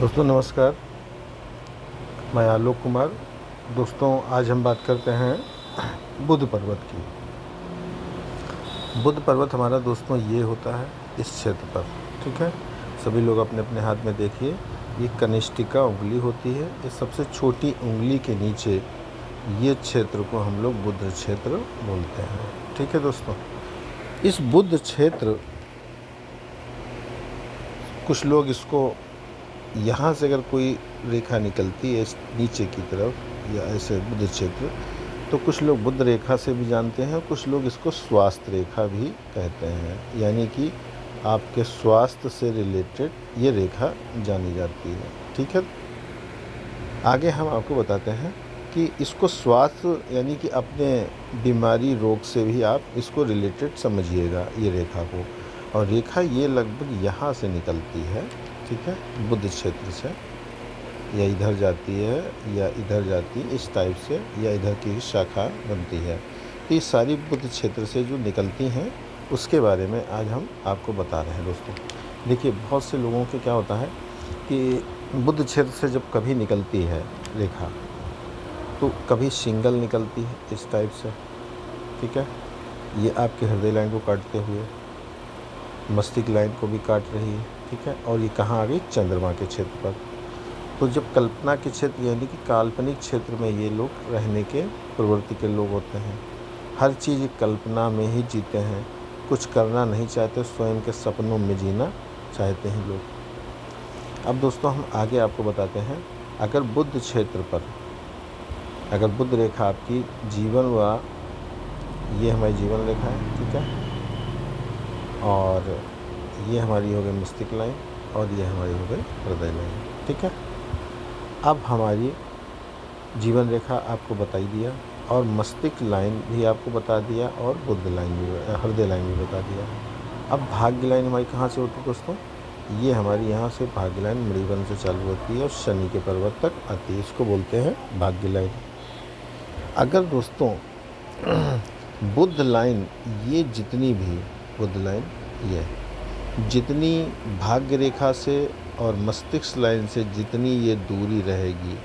दोस्तों नमस्कार, मैं आलोक कुमार। दोस्तों आज हम बात करते हैं बुद्ध पर्वत की। बुद्ध पर्वत हमारा दोस्तों ये होता है इस क्षेत्र पर, ठीक है। सभी लोग अपने अपने हाथ में देखिए, ये कनिष्ठिका उंगली होती है। ये सबसे छोटी उंगली के नीचे ये क्षेत्र को हम लोग बुद्ध क्षेत्र बोलते हैं, ठीक है दोस्तों। इस बुद्ध क्षेत्र, कुछ लोग इसको यहाँ से अगर कोई रेखा निकलती है नीचे की तरफ या ऐसे बुद्ध क्षेत्र, तो कुछ लोग बुद्ध रेखा से भी जानते हैं, कुछ लोग इसको स्वास्थ्य रेखा भी कहते हैं। यानी कि आपके स्वास्थ्य से रिलेटेड ये रेखा जानी जाती है, ठीक है। आगे हम आपको बताते हैं कि इसको स्वास्थ्य यानी कि अपने बीमारी रोग से भी आप इसको रिलेटेड समझिएगा ये रेखा को। और रेखा ये लगभग यहाँ से निकलती है, ठीक है, बुद्ध क्षेत्र से, या इधर जाती है या इधर जाती है, इस टाइप से, या इधर की शाखा बनती है। तो ये सारी बुद्ध क्षेत्र से जो निकलती हैं उसके बारे में आज हम आपको बता रहे हैं दोस्तों। देखिए, बहुत से लोगों के क्या होता है कि बुद्ध क्षेत्र से जब कभी निकलती है रेखा, तो कभी सिंगल निकलती है इस टाइप से, ठीक है, ये आपके हृदय लाइन को काटते हुए मस्तिष्क लाइन को भी काट रही है, ठीक है। और ये कहाँ आ गई? चंद्रमा के क्षेत्र पर। तो जब कल्पना के क्षेत्र यानी कि काल्पनिक क्षेत्र में ये लोग रहने के प्रवृत्ति के लोग होते हैं, हर चीज़ कल्पना में ही जीते हैं, कुछ करना नहीं चाहते, स्वयं के सपनों में जीना चाहते हैं लोग। अब दोस्तों हम आगे आपको बताते हैं, अगर बुद्ध क्षेत्र पर, अगर बुद्ध रेखा आपकी जीवन व ये हमारी जीवन रेखा है, ठीक है, और ये हमारी हो गई मस्तिष्क लाइन, और ये हमारी हो गई हृदय लाइन, ठीक है। अब हमारी जीवन रेखा आपको बताई दिया, और मस्तिष्क लाइन भी आपको बता दिया, और बुद्ध लाइन भी, हृदय लाइन भी बता दिया। अब भाग्य लाइन हमारी कहाँ से होती है दोस्तों? ये हमारी यहाँ से भाग्य लाइन मणिबंध से चालू होती है और शनि के पर्वत तक आती है, इसको बोलते हैं भाग्य लाइन। अगर दोस्तों बुद्ध लाइन, ये जितनी भी बुद्ध लाइन, ये जितनी भाग्य रेखा से और मस्तिष्क लाइन से जितनी ये दूरी रहेगी,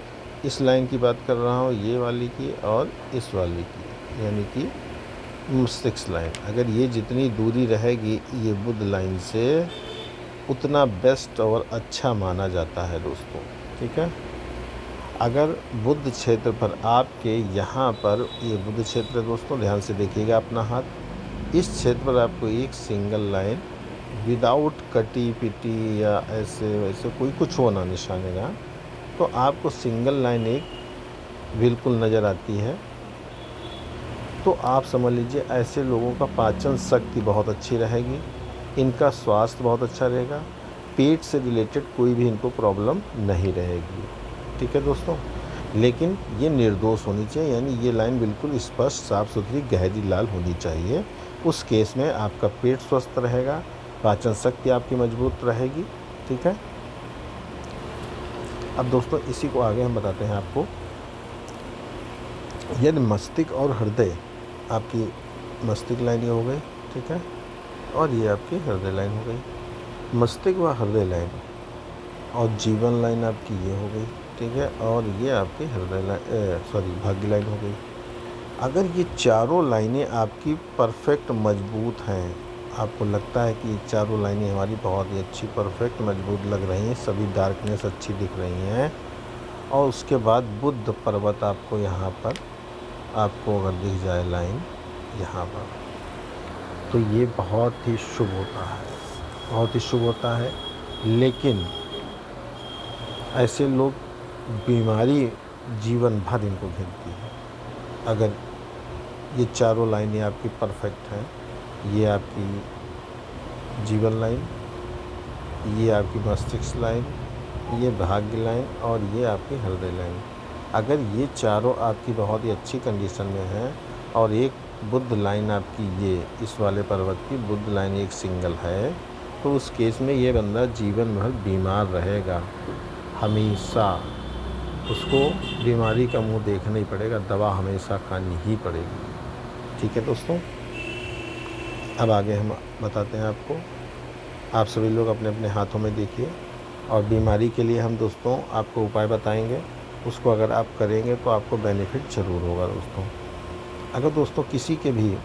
इस लाइन की बात कर रहा हूँ, ये वाली की और इस वाली की, यानी कि मस्तिष्क लाइन, अगर ये जितनी दूरी रहेगी ये बुद्ध लाइन से, उतना बेस्ट और अच्छा माना जाता है दोस्तों, ठीक है। अगर बुद्ध क्षेत्र पर आपके यहाँ पर, ये बुद्ध क्षेत्र है दोस्तों, ध्यान से देखिएगा अपना हाथ, इस क्षेत्र पर आपको एक सिंगल लाइन विदाउट कटी पिटी या ऐसे वैसे कोई कुछ होना निशान है, तो आपको सिंगल लाइन एक बिल्कुल नज़र आती है, तो आप समझ लीजिए ऐसे लोगों का पाचन शक्ति बहुत अच्छी रहेगी, इनका स्वास्थ्य बहुत अच्छा रहेगा, पेट से रिलेटेड कोई भी इनको प्रॉब्लम नहीं रहेगी, ठीक है दोस्तों। लेकिन ये निर्दोष होनी चाहिए, यानी ये लाइन बिल्कुल स्पष्ट, साफ सुथरी, गहरी लाल होनी चाहिए। उस केस में आपका पेट स्वस्थ रहेगा, पाचन शक्ति आपकी मजबूत रहेगी, ठीक है। अब दोस्तों इसी को आगे हम बताते हैं आपको। यदि मस्तिष्क और हृदय, आपकी मस्तिष्क लाइन ये हो गई, ठीक है, और ये आपकी हृदय लाइन हो गई। मस्तिष्क व हृदय लाइन और जीवन लाइन आपकी ये हो गई, ठीक है, और ये आपकी हृदय लाइन, भाग्य लाइन हो गई। अगर ये चारों लाइनें आपकी परफेक्ट मजबूत हैं, आपको लगता है कि ये चारों लाइनें हमारी बहुत ही अच्छी परफेक्ट मजबूत लग रही हैं, सभी डार्कनेस अच्छी दिख रही हैं, और उसके बाद बुद्ध पर्वत आपको यहाँ पर, आपको अगर दिख जाए लाइन यहाँ पर, तो ये बहुत ही शुभ होता है, बहुत ही शुभ होता है। लेकिन ऐसे लोग, बीमारी जीवन भर इनको घेरती है। अगर ये चारों लाइनें आपकी परफेक्ट हैं, ये आपकी जीवन लाइन, ये आपकी मस्तिष्क लाइन, ये भाग्य लाइन, और ये आपकी हृदय लाइन, अगर ये चारों आपकी बहुत ही अच्छी कंडीशन में हैं, और एक बुद्ध लाइन आपकी, ये इस वाले पर्वत की बुद्ध लाइन एक सिंगल है, तो उस केस में ये बंदा जीवन भर बीमार रहेगा, हमेशा उसको बीमारी का मुंह देखना ही पड़ेगा, दवा हमेशा खानी ही पड़ेगी, ठीक है दोस्तों। अब आगे हम बताते हैं आपको। आप सभी लोग अपने अपने हाथों में देखिए, और बीमारी के लिए हम दोस्तों आपको उपाय बताएंगे, उसको अगर आप करेंगे तो आपको बेनिफिट ज़रूर होगा दोस्तों। अगर दोस्तों किसी के भी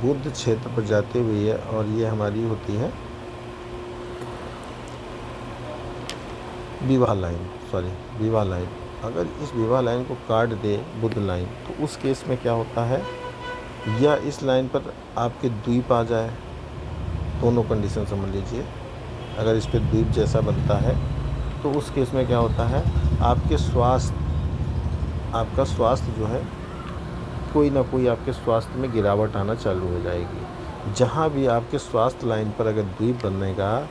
बुध क्षेत्र पर जाते हुए और ये हमारी होती है विवाह लाइन, अगर इस विवाह लाइन को काट दे बुध लाइन, तो उस केस में क्या होता है, या इस लाइन पर आपके द्वीप आ जाए, दोनों कंडीशन समझ लीजिए। अगर इस पर द्वीप जैसा बनता है तो उस केस में क्या होता है, आपका स्वास्थ्य जो है, कोई ना कोई आपके स्वास्थ्य में गिरावट आना चालू हो जाएगी। जहाँ भी आपके स्वास्थ्य लाइन पर अगर द्वीप बनने का,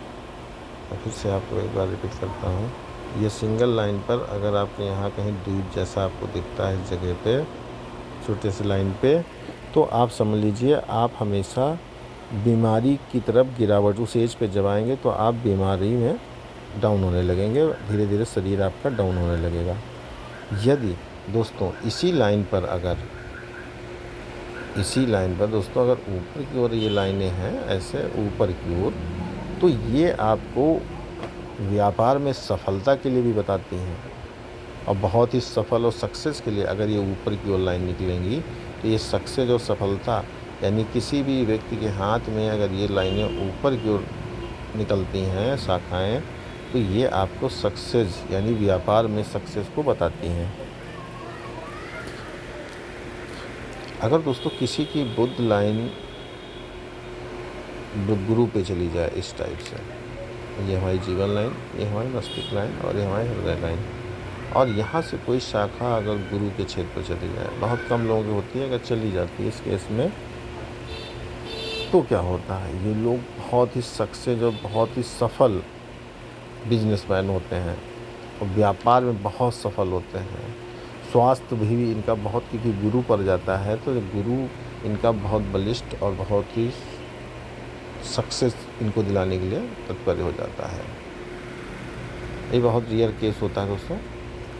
फिर से आपको एक बार रिपीट करता हूँ, ये सिंगल लाइन पर अगर आपके यहाँ कहीं द्वीप जैसा आपको दिखता है इस जगह पे, छोटे से लाइन पे, तो आप समझ लीजिए आप हमेशा बीमारी की तरफ गिरावट, उस एज पे जब आएंगे तो आप बीमारी में डाउन होने लगेंगे, धीरे धीरे शरीर आपका डाउन होने लगेगा। यदि दोस्तों इसी लाइन पर दोस्तों अगर ऊपर की ओर ये लाइनें हैं, ऐसे ऊपर की ओर, तो ये आपको व्यापार में सफलता के लिए भी बताती हैं। और बहुत ही सफल और सक्सेस के लिए अगर ये ऊपर की ओर लाइन निकलेंगी तो ये सक्सेस और सफलता, यानी किसी भी व्यक्ति के हाथ में अगर ये लाइनें ऊपर की ओर निकलती हैं शाखाएं, तो ये आपको सक्सेस यानी व्यापार में सक्सेस को बताती हैं। अगर दोस्तों किसी की बुध लाइन गुरु पे चली जाए इस टाइप से, ये हमारी जीवन लाइन, ये हमारी मस्तिष्क लाइन और ये हमारी हृदय लाइन, और यहाँ से कोई शाखा अगर गुरु के क्षेत्र पर चली जाए, बहुत कम लोगों की होती है, अगर चली जाती है इस केस में, तो क्या होता है, ये लोग बहुत ही सक्सेस और बहुत ही सफल बिजनेसमैन होते हैं और व्यापार में बहुत सफल होते हैं। स्वास्थ्य भी इनका बहुत, क्योंकि गुरु पर जाता है तो गुरु इनका बहुत बलिष्ठ और बहुत ही सक्सेस इनको दिलाने के लिए तत्पर हो जाता है। ये बहुत रियर केस होता है दोस्तों।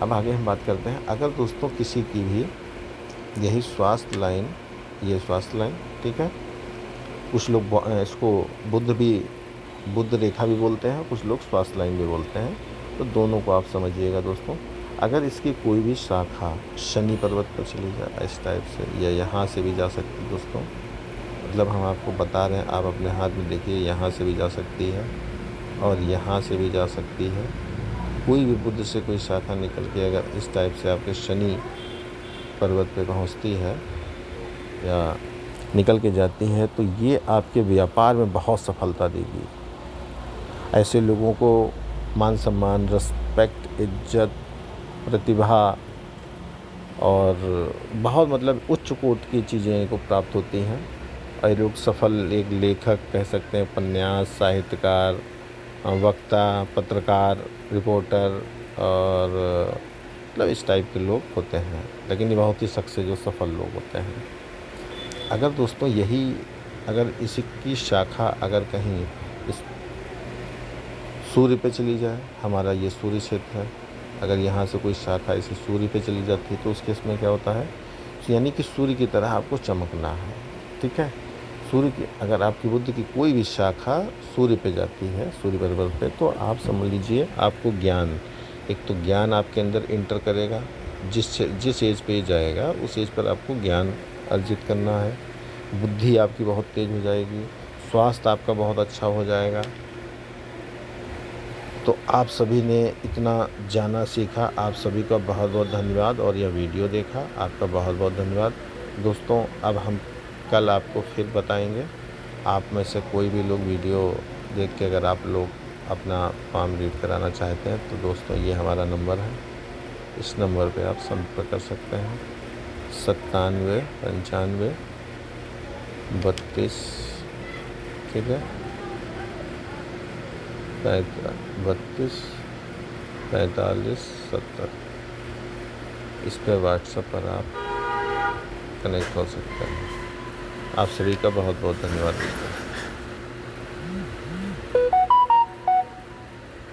अब आगे हम बात करते हैं, अगर दोस्तों किसी की भी यही स्वास्थ्य लाइन, ये स्वास्थ्य लाइन, ठीक है, कुछ लोग इसको बुध रेखा भी बोलते हैं, कुछ लोग स्वास्थ्य लाइन भी बोलते हैं, तो दोनों को आप समझिएगा दोस्तों। अगर इसकी कोई भी शाखा शनि पर्वत पर चली जाए इस टाइप से, या यहाँ से भी जा सकती है दोस्तों, मतलब हम आपको बता रहे हैं, आप अपने हाथ में देखिए, यहाँ से भी जा सकती है और यहाँ से भी जा सकती है। कोई भी बुध से कोई शाखा निकल के अगर इस टाइप से आपके शनि पर्वत पे पहुँचती है या निकल के जाती है, तो ये आपके व्यापार में बहुत सफलता देगी। ऐसे लोगों को मान सम्मान, रिस्पेक्ट, इज्जत, प्रतिभा और बहुत मतलब उच्च कोटि की चीज़ें को प्राप्त होती हैं। और लोग सफल एक लेखक कह सकते हैं, उपन्यास, साहित्यकार, वक्ता, पत्रकार, रिपोर्टर और मतलब इस टाइप के लोग होते हैं, लेकिन ये बहुत ही सक्सेस जो सफल लोग होते हैं। अगर दोस्तों अगर इसी की शाखा अगर कहीं इस सूर्य पे चली जाए, हमारा ये सूर्य क्षेत्र है, अगर यहाँ से कोई शाखा इसी सूर्य पे चली जाती है, तो उस केस में क्या होता है, यानी कि सूर्य की तरह आपको चमकना है, ठीक है। सूर्य की अगर आपकी बुद्धि की कोई भी शाखा सूर्य पे जाती है, सूर्य पर्वत पे, तो आप समझ लीजिए आपको ज्ञान, एक तो ज्ञान आपके अंदर इंटर करेगा, जिस एज पे जाएगा उस एज पर आपको ज्ञान अर्जित करना है। बुद्धि आपकी बहुत तेज हो जाएगी, स्वास्थ्य आपका बहुत अच्छा हो जाएगा। तो आप सभी ने इतना जाना सीखा, आप सभी का बहुत बहुत धन्यवाद, और यह वीडियो देखा आपका बहुत बहुत धन्यवाद दोस्तों। अब हम कल आपको फिर बताएंगे। आप में से कोई भी लोग वीडियो देख के अगर आप लोग अपना फॉर्म रीड कराना चाहते हैं, तो दोस्तों ये हमारा नंबर है, इस नंबर पे आप संपर्क कर सकते हैं, 97 95 32, ठीक है, 32 45 70। इस पर व्हाट्सएप पर आप कनेक्ट हो सकते हैं। आप सभी का बहुत बहुत धन्यवाद दोस्तों।